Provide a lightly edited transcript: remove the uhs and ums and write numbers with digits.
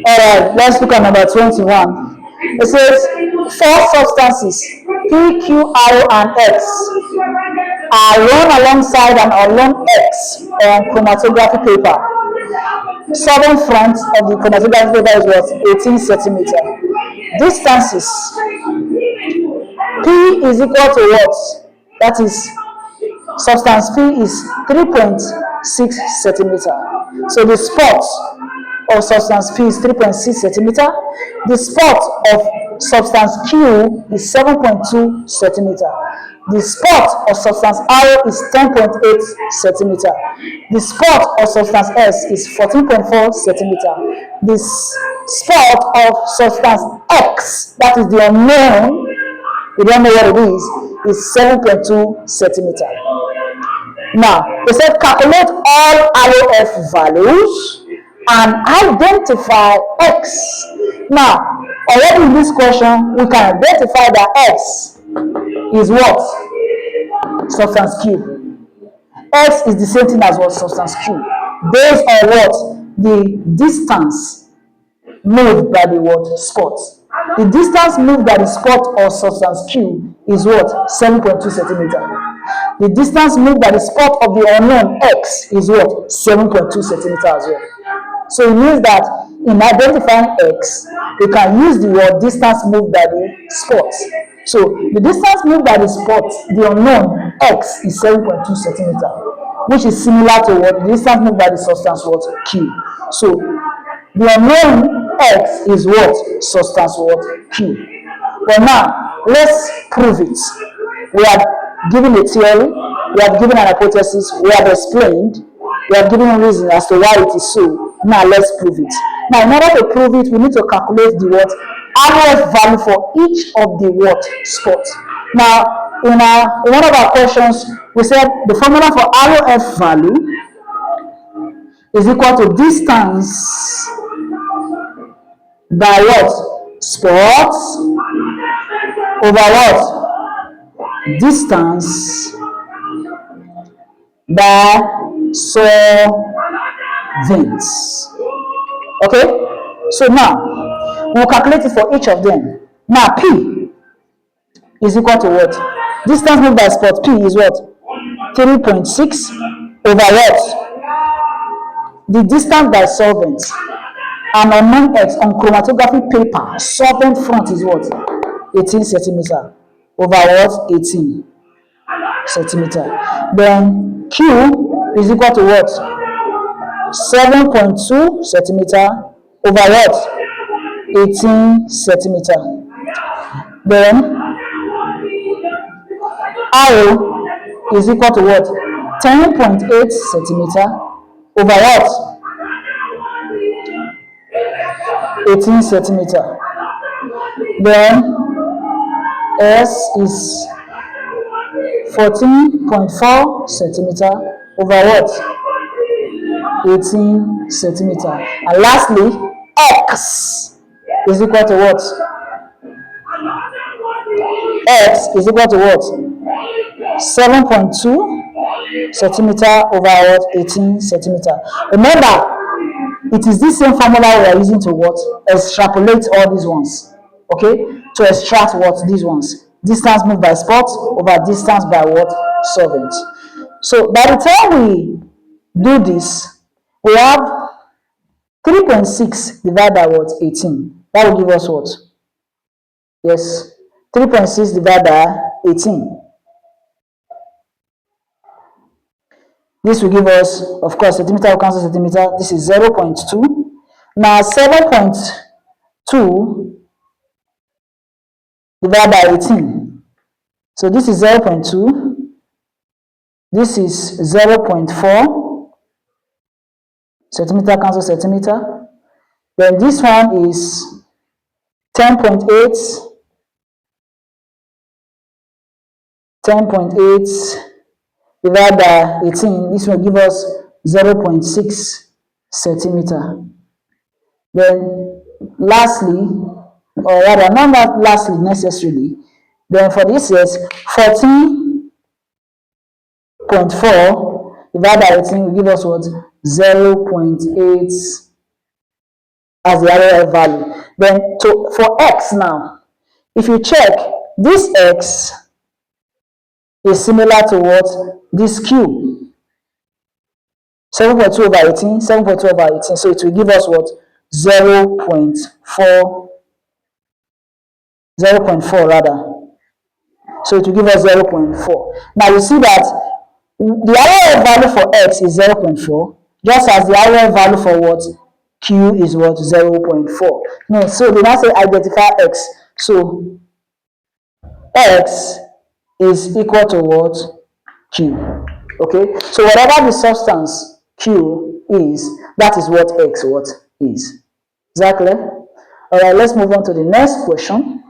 Alright, let's look at number 21. It says four substances P, Q, R, and X are run alongside an unknown X on chromatography paper. Southern front of the chromatography paper is what? 18 centimeter. Distances P is equal to what? That is, substance P is 3.6 centimeter. So the spot of substance P is 3.6 centimeter. The spot of substance Q is 7.2 centimeter. The spot of substance R is 10.8 centimeter. The spot of substance S is 14.4 centimeter. The spot of substance X, that is the unknown, we don't know what it is 7.2 centimeter. Now, they said calculate all ROF values and identify X. Now, already in this question, we can identify that X is what? Substance Q. X is the same thing as what? Substance Q. Based on what? The distance moved by the what? Spot. The distance moved by the spot of substance Q is what? 7.2 centimeter. The distance moved by the spot of the unknown X is what? 7.2 centimeter as well. So it means that in identifying X, we can use the word distance moved by the spot. So the distance moved by the spot, the unknown X, is 7.2 centimeter, which is similar to what? The distance moved by the substance what? Q. So the unknown X is what? Substance what? Q. But now, let's prove it. We have given a theory, we have given an hypothesis, we have explained, we have given a reason as to why it is so. Now, let's prove it. Now, in order to prove it, we need to calculate the what? RF value for each of the what? Spots. Now, in one of our questions, we said the formula for RF value is equal to distance by what? Spots over what? Distance by solvents. Okay? So now, we'll calculate it for each of them. Now, P is equal to what? Distance moved by spot P is what? 3.6 over what? The distance by solvents. And unknown X on chromatography paper, solvent front is what? 18 centimeter over what? 18 centimeter. Then Q is equal to what? 7.2 centimeter over what? 18 centimeter. Then R is equal to what? 10.8 centimeter over what? 18 centimeter. Then S is 14.4 centimeter over what? 18 centimeter. And lastly, X is equal to what? X is equal to what? 7.2 centimeter over what? 18 centimeter. Remember, it is this same formula we are using to what? Extrapolate all these ones. Okay? To extract what? These ones. Distance moved by spot over distance by what? Solvent. So by the time we do this, we have 3.6 divided by what? 18. That will give us what? Yes. 3.6 divided by 18. This will give us, of course, centimeter will cancel centimeter. This is 0.2. Now 7.2 divided by 18. So this is 0.2. This is 0.4. Centimeter cancel centimeter. Then this one is 10.8. 10.8 divided by 18, this will give us 0.6 centimeter. Then lastly, or rather not lastly necessarily, then for this is 14.4 divided by 18 will give us what? 0.8 as the ROF value. Then for X now, if you check, this X is similar to what? This Q. 7.2 over 18, 7.2 over 18. So it will give us what? 0.4, 0.4 rather. So it will give us 0.4. Now you see that the ROF value for X is 0.4, just as the ROF value for what? Q is what? 0.4. No, so they now say identify X. So X is equal to what? Q. Okay, so whatever the substance Q is, that is what X what is. Is that clear? All right, let's move on to the next question.